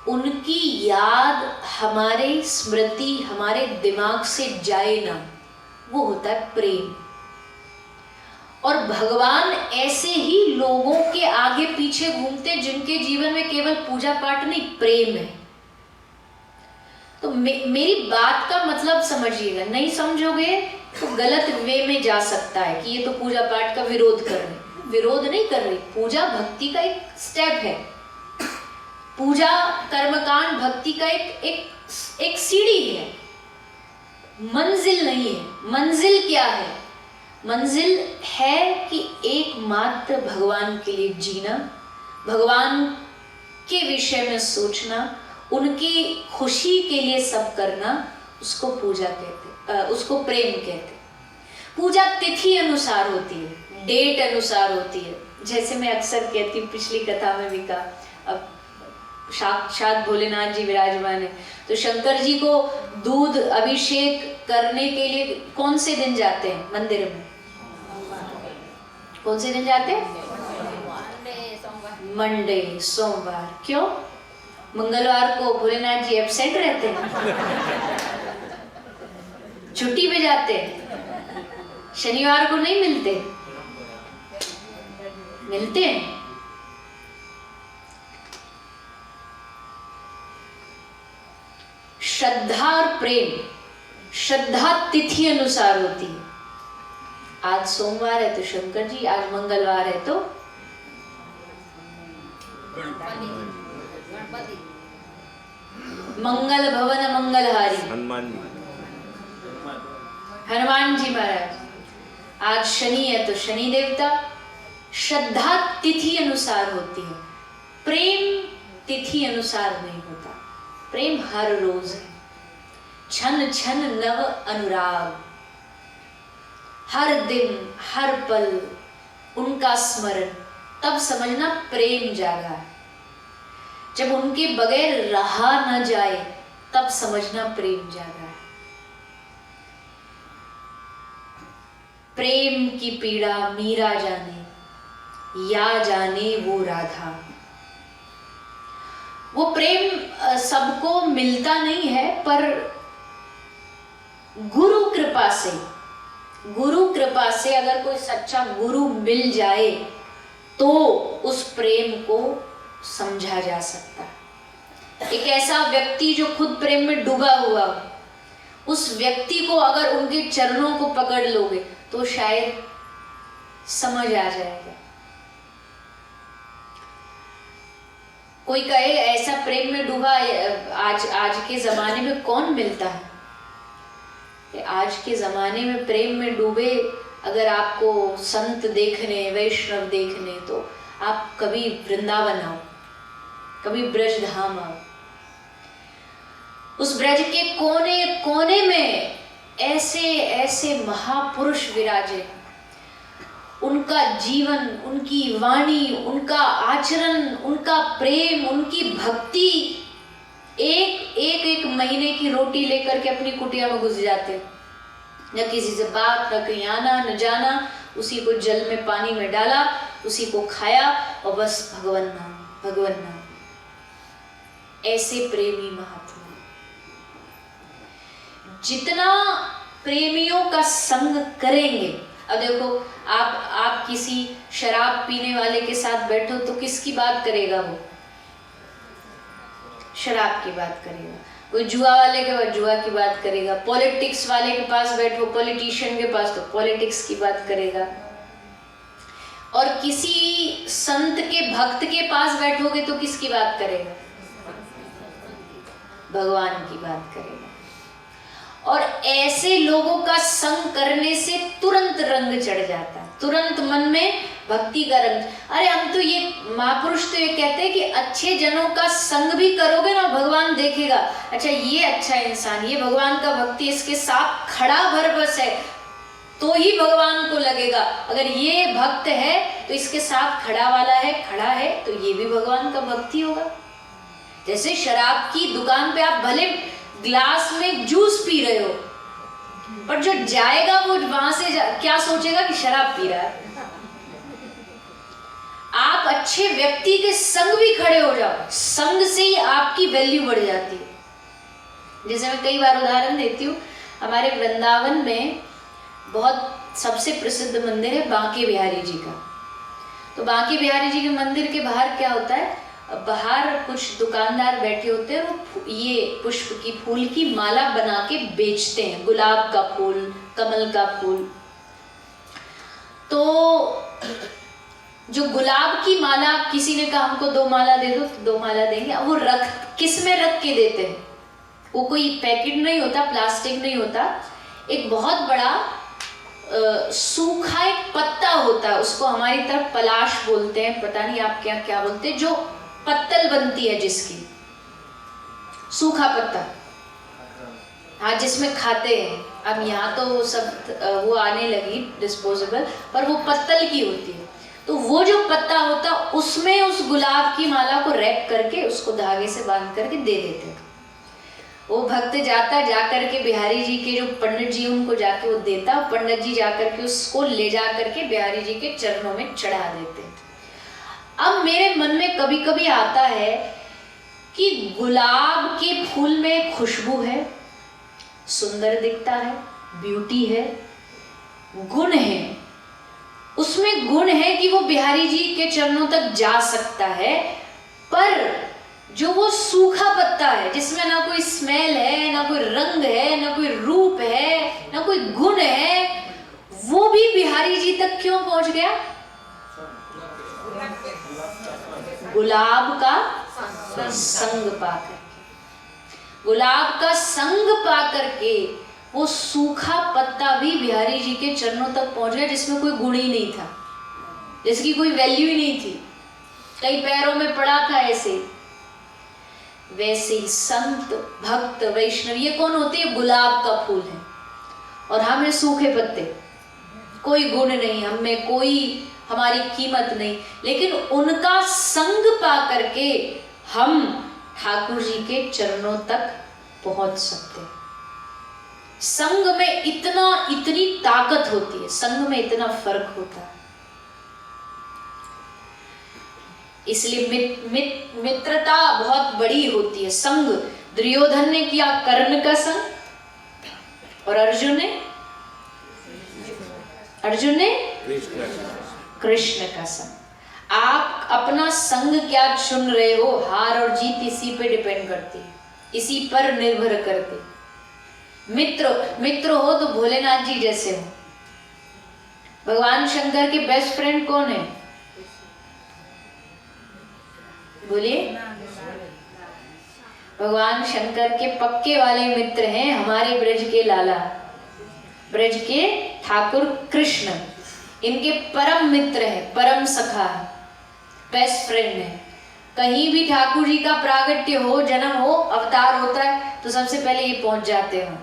[SPEAKER 3] उनकी याद हमारे स्मृति, हमारे दिमाग से जाए ना, वो होता है प्रेम। और भगवान ऐसे ही लोगों के आगे पीछे घूमते जिनके जीवन में केवल पूजा पाठ नहीं, प्रेम है। तो मेरी बात का मतलब समझिएगा, नहीं समझोगे तो गलत वे में जा सकता है कि ये तो पूजा पाठ का विरोध कर रहे। विरोध नहीं कर रही, पूजा भक्ति का एक स्टेप है। पूजा कर्मकांड भक्ति का एक सीढ़ी है, मंजिल नहीं है। मंजिल क्या है? मंजिल है कि एकमात्र भगवान के लिए जीना, भगवान के विषय में सोचना, उनकी खुशी के लिए सब करना, उसको पूजा कहते, उसको प्रेम कहते। पूजा तिथि अनुसार होती है, डेट अनुसार होती है। जैसे मैं अक्सर कहती हूँ, पिछली कथा में भी कहा, अब साक्षात भोलेनाथ जी विराजमान है। तो शंकर जी को दूध अभिषेक करने के लिए कौन से दिन जाते हैं मंदिर में? कौन से दिन जाते हैं? मंडे, सोमवार। क्यों? मंगलवार को भोलेनाथ जी एब्सेंट रहते हैं, छुट्टी पे जाते हैं, शनिवार को नहीं मिलते, मिलते हैं। श्रद्धा और प्रेम, श्रद्धा तिथि अनुसार होती है। आज सोमवार है तो शंकर जी, आज मंगलवार है तो मंगल भवन मंगलहारी
[SPEAKER 2] हनुमान
[SPEAKER 3] जी महाराज। आज शनि है तो शनि देवता। श्रद्धा तिथि अनुसार होती है, प्रेम तिथि अनुसार नहीं होता। प्रेम हर रोज है, क्षण क्षण नव अनुराग, हर दिन हर पल उनका स्मरण, तब समझना प्रेम जागा है। जब उनके बगैर रहा न जाए तब समझना प्रेम जागा है। प्रेम की पीड़ा मीरा जाने, या जाने वो राधा। वो प्रेम सबको मिलता नहीं है, पर गुरु कृपा से अगर कोई सच्चा गुरु मिल जाए तो उस प्रेम को समझा जा सकता है। एक ऐसा व्यक्ति जो खुद प्रेम में डूबा हुआ, उस व्यक्ति को अगर उनके चरणों को पकड़ लोगे तो शायद समझ आ जाएगा। कोई कहे ऐसा प्रेम में डूबा आज के जमाने में कौन मिलता है? आज के जमाने में प्रेम में डूबे अगर आपको संत देखने, वैष्णव देखने, तो आप कभी वृंदावन आओ, कभी ब्रज धाम आओ। उस ब्रज के कोने कोने में ऐसे ऐसे महापुरुष विराजे। उनका जीवन, उनकी वाणी, उनका आचरण, उनका प्रेम, उनकी भक्ति, एक महीने की रोटी लेकर के अपनी कुटिया में घुस जाते, न किसी से बात, न कहीं आना न जाना, उसी को जल में पानी में डाला, उसी को खाया और बस भगवान नाम, भगवान नाम। ऐसे प्रेमी महात्मा। जितना प्रेमियों का संग करेंगे, अब देखो आप किसी शराब पीने वाले के साथ बैठो तो किसकी बात करेगा? वो शराब की बात करेगा। कोई जुआ वाले के पास जुआ की बात करेगा। पॉलिटिक्स वाले के पास बैठो, पॉलिटिशियन के पास, तो पॉलिटिक्स की बात करेगा। और किसी संत के भक्त के पास बैठोगे तो किसकी बात करेगा? भगवान की बात करेगा। और ऐसे लोगों का संग करने से तुरंत रंग चढ़ जाता है, तुरंत मन में भक्ति का रंग। अरे हम तो ये महापुरुष तो ये कहते हैं कि अच्छे जनों का संग भी करोगे ना, भगवान देखेगा, अच्छा ये अच्छा इंसान, ये भगवान का भक्ति इसके साथ खड़ा भरबस है, तो ही भगवान को लगेगा। अगर ये भक्त है तो इसके साथ खड़ा वाला है, खड़ा है, तो ये भी भगवान का भक्ति होगा। जैसे शराब की दुकान पे आप भले ग्लास में जूस पी रहे हो, पर जो जाएगा वो वहां से क्या सोचेगा कि शराब पी रहा है। आप अच्छे व्यक्ति के संग भी खड़े हो जाओ, संग से ही आपकी वैल्यू बढ़ जाती है। जैसे मैं कई बार उदाहरण देती हूँ, हमारे वृंदावन में बहुत सबसे प्रसिद्ध मंदिर है बांके बिहारी जी का। तो बांके बिहारी जी के मंदिर के बाहर क्या होता है, बाहर कुछ दुकानदार बैठे होते हैं, वो ये पुष्प की, फूल की माला बना के बेचते हैं, गुलाब का फूल, कमल का फूल। तो जो गुलाब की माला, किसी ने कहा हमको 2 माला दे दो, तो 2 माला देंगे। वो किस में रख के देते हैं? वो कोई पैकेट नहीं होता, प्लास्टिक नहीं होता, एक बहुत बड़ा सूखा एक पत्ता होता है, उसको हमारी तरफ पलाश बोलते हैं, पता नहीं आप क्या क्या बोलते हैं, जो पत्तल बनती है जिसकी, सूखा पत्ता, हाँ, जिसमें खाते हैं। अब यहाँ तो सब वो आने लगी डिस्पोजेबल, पर वो पत्तल की होती है। तो वो जो पत्ता होता उसमें उस गुलाब की माला को रैप करके उसको धागे से बांध करके दे देते थे। वो भक्त जाता, जाकर के बिहारी जी के जो पंडित जी उनको जाके वो देता, पंडित जी जाकर के उसको ले जा करके बिहारी जी के चरणों में चढ़ा देते। अब मेरे मन में कभी कभी आता है कि गुलाब के फूल में खुशबू है, सुंदर दिखता है, ब्यूटी है, गुण है, उसमें गुण है कि वो बिहारी जी के चरणों तक जा सकता है, पर जो वो सूखा पत्ता है जिसमें ना कोई स्मेल है, ना कोई रंग है, ना कोई रूप है, ना कोई गुण है, वो भी बिहारी जी तक क्यों पहुंच गया? गुलाब का संग पाकर, गुलाब का संग पाकर के वो सूखा पत्ता भी बिहारी जी के चरणों तक पहुंच गया, जिसमें कोई गुण ही नहीं था, जिसकी कोई वैल्यू ही नहीं थी, कई पैरों में पड़ा था ऐसे। वैसे ही संत, भक्त, वैष्णव ये कौन होते हैं? गुलाब का फूल है और हमें सूखे पत्ते, कोई गुण नहीं, हमें कोई हमारी कीमत नहीं, लेकिन उनका संग पा करके हम ठाकुर जी के चरणों तक पहुंच सकते हैं। संग में इतनी ताकत होती है, संग में इतना फर्क होता है। इसलिए मित्रता बहुत बड़ी होती है। संग दुर्योधन ने किया कर्ण का संग और अर्जुन ने कृष्ण का संग। आप अपना संग क्या चुन रहे हो, हार और जीत इसी पे डिपेंड करती है, इसी पर निर्भर करती है। मित्र हो तो भोलेनाथ जी जैसे हो। भगवान शंकर के बेस्ट फ्रेंड कौन है? बोलिए। भगवान शंकर के पक्के वाले मित्र हैं हमारे ब्रज के लाला, ब्रज के ठाकुर कृष्ण। इनके परम मित्र हैं, परम सखा है, बेस्ट फ्रेंड है। कहीं भी ठाकुर जी का प्रागट्य हो, जन्म हो, अवतार होता है तो सबसे पहले ये पहुंच जाते हैं,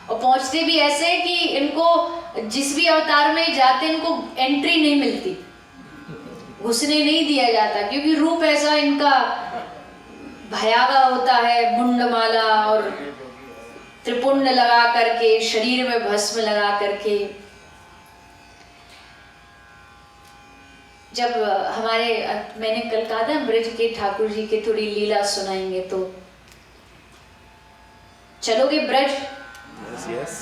[SPEAKER 3] और पहुंचते भी ऐसे कि इनको जिस भी अवतार में जाते इनको एंट्री नहीं मिलती, घुसने नहीं दिया जाता, क्योंकि रूप ऐसा इनका भयावह होता है। मुंडमाला और त्रिपुंड लगा करके, शरीर में भस्म लगा करके। जब मैंने कल कहा था ब्रज के ठाकुर जी के थोड़ी लीला सुनाएंगे, तो चलोगे ब्रज?
[SPEAKER 2] यस।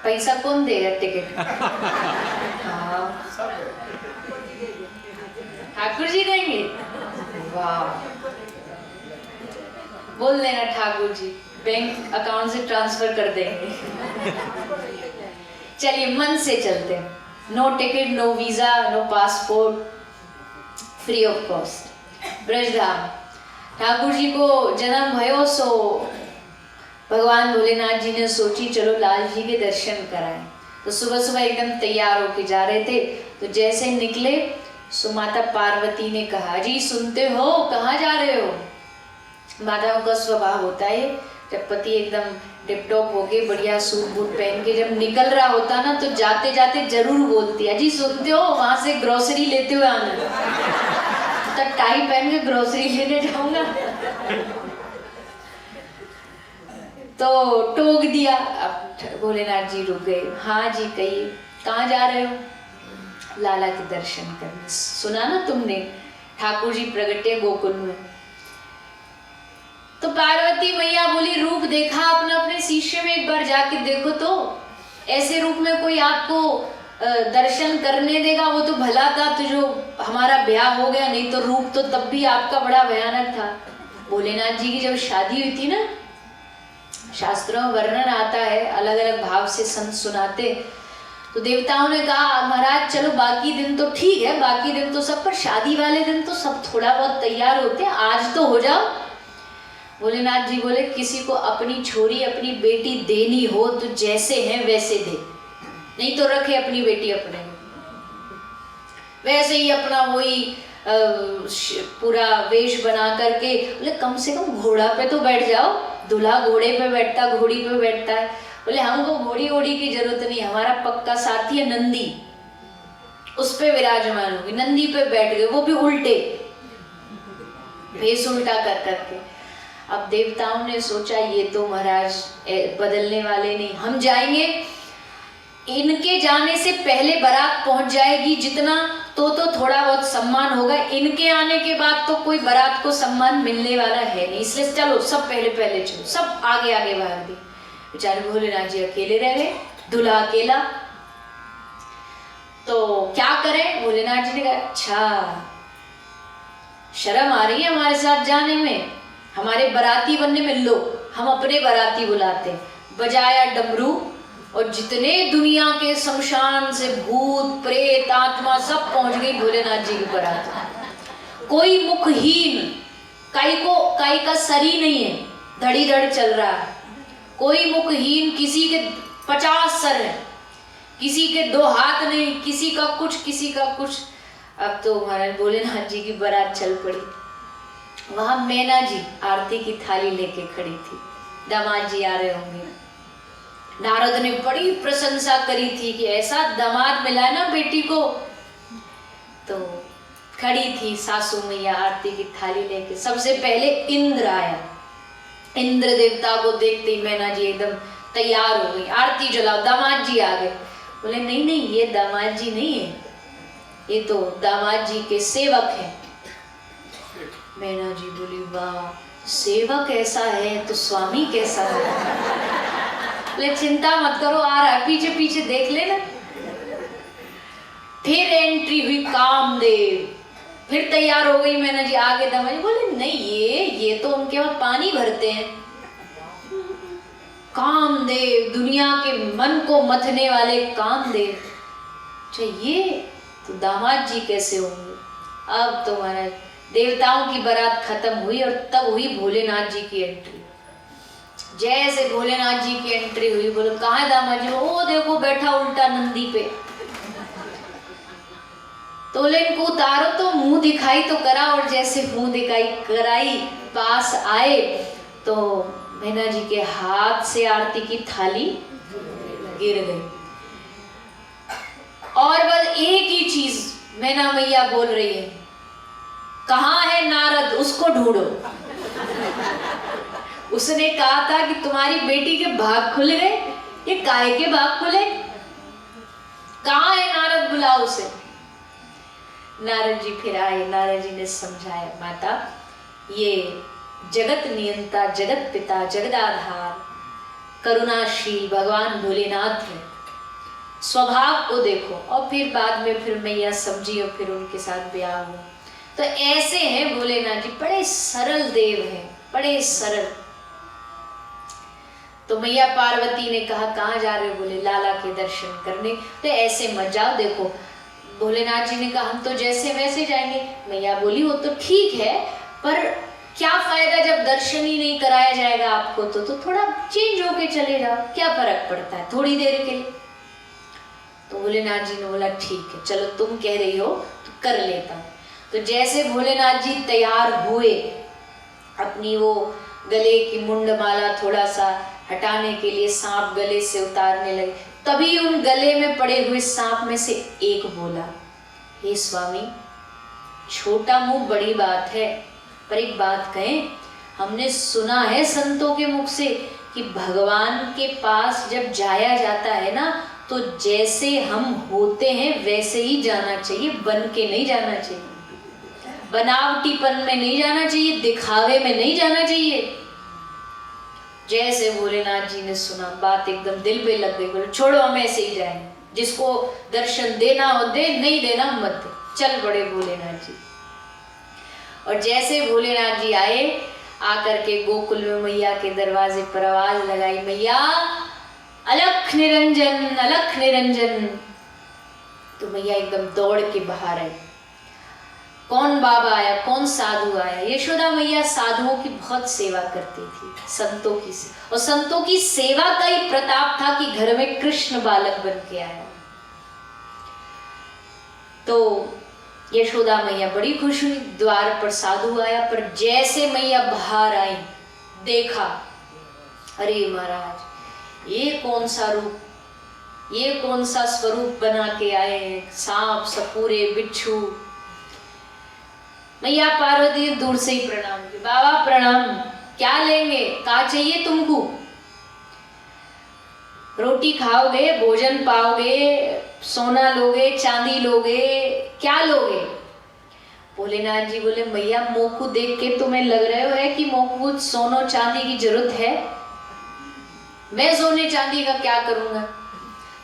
[SPEAKER 3] पैसा कौन देगा टिकट? ठाकुर जी देंगे? वाह, बोल देना ठाकुर जी, बैंक अकाउंट से ट्रांसफर कर देंगे। चलिए मन से चलते हैं, no ticket, no visa, no passport, free of cost Brajdham. Thakur ji को जन्म भयो सो भगवान भोलेनाथ जी ने सोची चलो लाल जी के दर्शन कराएं। तो सुबह सुबह एकदम तैयार होके जा रहे थे, तो जैसे निकले सो माता पार्वती ने कहा, जी सुनते हो कहाँ जा रहे हो? माताओं का स्वभाव होता है, जब पति एकदम टिपटॉप होके बढ़िया सूट बूट पहन के जब निकल रहा होता ना, तो जाते जाते जरूर बोलती है, जी सुनते हो वहां से ग्रोसरी लेते हुए आना। तो टाई पहन के ग्रोसरी लेने जाऊंगा। तो टोक दिया। अब भोलेनाथ जी रुक गए। हाँ जी कहिए, कहाँ जा रहे हो? लाला के दर्शन करने। सुना ना तुमने, ठाकुर जी प्रगटे गोकुल में। तो पार्वती मैया बोली, रूप देखा अपना अपने शिष्य में, एक बार जाके देखो तो, ऐसे रूप में कोई आपको दर्शन करने देगा? वो तो भला था तो जो हमारा ब्याह हो गया, नहीं तो रूप तो तब भी आपका बड़ा भयानक था। भोलेनाथ जी की जब शादी हुई थी ना, शास्त्रों में वर्णन आता है, अलग अलग भाव से संत सुनाते, तो देवताओं ने कहा महाराज चलो बाकी दिन तो ठीक है, बाकी दिन तो सब, पर शादी वाले दिन तो सब थोड़ा बहुत तैयार होते हैं, आज तो हो जाओ। भोलेनाथ जी बोले, किसी को अपनी छोरी अपनी बेटी देनी हो तो जैसे है वैसे दे, नहीं तो रखे अपनी बेटी अपने, वैसे ही अपना वही पूरा वेश बना करके। बोले कम से कम घोड़ा पे तो बैठ जाओ, दूल्हा घोड़े पे बैठता, घोड़ी पे बैठता है। बोले हमको घोड़ी की जरूरत नहीं, हमारा पक्का साथी है नंदी, उस पे विराजमान होगी, नंदी पे बैठ गए, वो भी उल्टे, भेष उल्टा कर करके। अब देवताओं ने सोचा ये तो महाराज बदलने वाले नहीं, हम जाएंगे, इनके जाने से पहले बारात पहुंच जाएगी, जितना तो थोड़ा बहुत सम्मान होगा, इनके आने के बाद तो कोई बारात को सम्मान मिलने वाला है नहीं, इसलिए चलो सब पहले पहले चलो, सब आगे आगे भाग गए। बेचारे भोलेनाथ जी अकेले रह गए, दूल्हा अकेला। तो क्या करें, भोलेनाथ जी ने कहा अच्छा शर्म आ रही है हमारे साथ जाने में, हमारे बाराती बनने में, लो हम अपने बाराती बुलाते। बजाया डमरू और जितने दुनिया के शमशान से भूत प्रेत आत्मा सब पहुंच गई भोलेनाथ जी की बारात। कोई मुखहीन, काई का सरी नहीं है, धड़ी धड़ चल रहा है, कोई मुखहीन, किसी के 50 सर है, किसी के 2 हाथ नहीं, किसी का कुछ किसी का कुछ। अब तो महाराज भोलेनाथ जी की बारात चल पड़ी। वहां मैना जी आरती की थाली लेके खड़ी थी, दामाद जी आ रहे होंगे। नारद ने बड़ी प्रशंसा करी थी कि ऐसा दामाद मिला है ना बेटी को। तो खड़ी थी सासू मैया आरती की थाली लेके। सबसे पहले इंद्र आया, इंद्र देवता को देखते ही मैना जी एकदम तैयार हो गई, आरती जलाओ, दामाद जी आ गए। बोले नहीं नहीं ये दामाद जी नहीं है, ये तो दामाद जी के सेवक हैं। मैना जी बोली वाह, सेवक ऐसा है तो स्वामी कैसा है। ले चिंता मत करो, आ रहा है, पीछे पीछे देख लेना। फिर एंट्री हुई कामदेव, फिर तैयार हो गई मैना जी, आगे दामाद जी। बोले नहीं ये तो उनके वहां पानी भरते हैं। कामदेव, दुनिया के मन को मथने वाले कामदेव, ये तो दामाद जी कैसे होंगे। अब तो महाराज देवताओं की बारात खत्म हुई और तब हुई भोलेनाथ जी की एंट्री। जैसे भोलेनाथ जी की एंट्री हुई, बोले कहाँ है दामाद जी? ओ देखो बैठा उल्टा नंदी पे। तो बोले इनको उतारो तो मुंह दिखाई तो करा, और जैसे मुंह दिखाई कराई पास आए तो मैना जी के हाथ से आरती की थाली गिर गई। और बस एक ही चीज मैना मैया बोल रही है, कहाँ है नारद, उसको ढूंढो। उसने कहा था कि तुम्हारी बेटी के भाग खुल गए, ये काहे के भाग खुले, कहाँ है नारद, बुलाओ उसे। नारद जी फिर आए, नारद जी ने समझाया माता ये जगत नियंता, जगत पिता, जगदाधार, करुणाशील भगवान भोलेनाथ है, स्वभाव को देखो। और फिर बाद में फिर मैया समझी और फिर उनके साथ ब्याह हुआ। तो ऐसे हैं भोलेनाथ जी, बड़े सरल देव हैं, बड़े सरल। तो मैया पार्वती ने कहा कहाँ जा रहे हो? बोले लाला के दर्शन करने। तो ऐसे मत जाओ, देखो भोलेनाथ जी ने कहा हम तो जैसे वैसे जाएंगे। मैया बोली वो तो ठीक है, पर क्या फायदा जब दर्शन ही नहीं कराया जाएगा आपको, तो थोड़ा चेंज होके चले जाओ, क्या फर्क पड़ता है थोड़ी देर के लिए। तो भोलेनाथ जी ने बोला ठीक है चलो तुम कह रही हो तो कर लेता हूँ। तो जैसे भोलेनाथ जी तैयार हुए, अपनी वो गले की मुंडमाला थोड़ा सा हटाने के लिए सांप गले से उतारने लगे, तभी उन गले में पड़े हुए सांप में से एक बोला, हे स्वामी छोटा मुंह बड़ी बात है, पर एक बात कहें, हमने सुना है संतों के मुख से कि भगवान के पास जब जाया जाता है ना, तो जैसे हम होते हैं वैसे ही जाना चाहिए, बन के नहीं जाना चाहिए, बनावटीपन में नहीं जाना चाहिए, दिखावे में नहीं जाना चाहिए। जैसे भोलेनाथ जी ने सुना, बात एकदम दिल पे लग गई। बोले छोड़ो हम ऐसे ही जाएंगे, जिसको दर्शन देना हो दे, नहीं देना मत दे। चल पड़े भोलेनाथ जी। और जैसे भोलेनाथ जी आए, आकर के गोकुल में मैया के दरवाजे पर आवाज लगाई, मैया अलख निरंजन, अलख निरंजन। तो मैया एकदम दौड़ के बाहर आई। कौन बाबा आया, कौन साधु आया? यशोदा मैया साधुओं की बहुत सेवा करती थी, संतों की और संतों की सेवा का ही प्रताप था कि घर में कृष्ण बालक बन के आया। तो यशोदा मैया बड़ी खुश हुई, द्वार पर साधु आया, पर जैसे मैया बाहर आई देखा, अरे महाराज ये कौन सा रूप, ये कौन सा स्वरूप बना के आए हैं, सांप सपूरे बिच्छू। मैया पार्वती दूर से ही प्रणाम की, बाबा प्रणाम, क्या लेंगे, क्या चाहिए तुमको, रोटी खाओगे, भोजन पाओगे, सोना लोगे, चांदी लोगे, क्या लोगे। भोलेनाथ जी बोले मैया मोकू देख के तुम्हें लग रहे हो है कि मोकू सोनो चांदी की जरूरत है, मैं सोने चांदी का क्या करूंगा।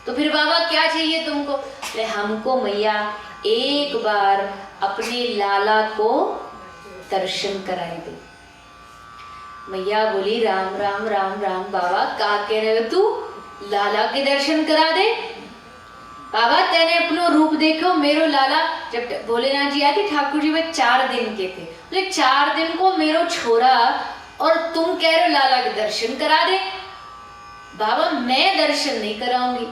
[SPEAKER 3] तो फिर बाबा क्या चाहिए तुमको, अरे हमको मैया एक बार अपने लाला को दर्शन कराए दे। मैया बोली राम राम राम राम बाबा क्या कह रहे हो तू, लाला के दर्शन करा दे। बाबा तेने अपनो रूप देखो, मेरो लाला, जब भोलेनाथ जी आए थे ठाकुर जी में 4 दिन के थे, बोले 4 दिन को मेरो छोरा और तुम कह रहे हो लाला के दर्शन करा दे। बाबा मैं दर्शन नहीं कराऊंगी,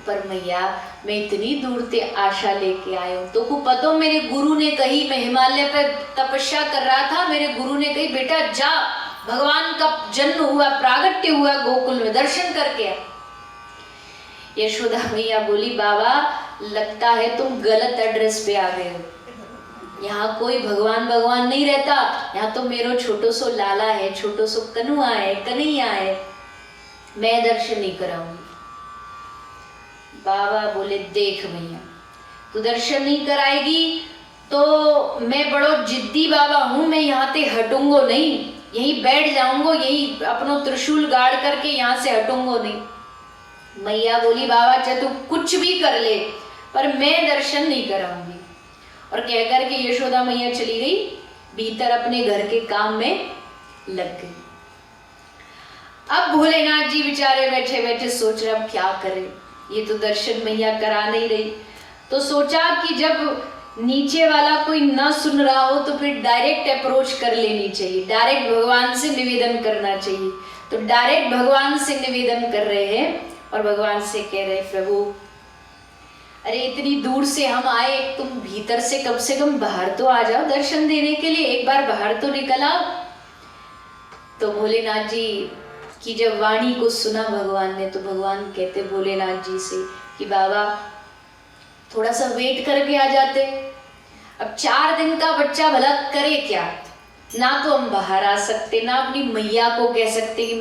[SPEAKER 3] पर मैया मैं इतनी दूर से आशा लेके आया हूं, तो को पता मेरे गुरु ने कही, मैं हिमालय पे तपस्या कर रहा था, मेरे गुरु ने कही बेटा जा, भगवान का जन्म हुआ, प्रागट्य हुआ गोकुल में, दर्शन करके आ। यशोदा मैया बोली बाबा लगता है तुम गलत एड्रेस पे आ गए हो, यहाँ कोई भगवान भगवान नहीं रहता, यहाँ तो मेरो छोटो सो लाला है, छोटो सो कन्हुआ है, कन्हैया है, मैं दर्शन नहीं कराऊंगी। बाबा बोले देख मैया तू दर्शन नहीं कराएगी तो मैं बड़ो जिद्दी बाबा हूं, मैं यहाँ से हटूंगो नहीं, यहीं बैठ जाऊंगो, यहीं अपनो त्रिशूल गाड़ करके यहाँ से हटूंगो नहीं। मैया बोली बाबा चाहे तू कुछ भी कर ले पर मैं दर्शन नहीं कराऊंगी। और कह कर के यशोदा मैया चली गई भीतर, अपने घर के काम में लग गई। अब भोलेनाथ जी बेचारे बैठे बैठे सोच रहे अब क्या करें, ये तो दर्शन मैया करा नहीं रही। तो सोचा कि जब नीचे वाला कोई ना सुन रहा हो तो फिर डायरेक्ट अप्रोच कर लेनी चाहिए, डायरेक्ट भगवान से निवेदन करना चाहिए। तो डायरेक्ट भगवान से निवेदन कर रहे हैं और भगवान से कह रहे प्रभु अरे इतनी दूर से हम आए, तुम भीतर से कम बाहर तो आ जाओ दर्शन देने के लिए, एक बार बाहर तो निकल आओ। तो भोलेनाथ जी की जब वाणी को सुना भगवान ने, तो भगवान कहते भोलेनाथ जी से कि बाबा थोड़ा सा वेट करके आ जाते, अब 4 दिन का बच्चा भला करे क्या, ना तो हम बाहर आ सकते, ना अपनी मैया को कह सकते कि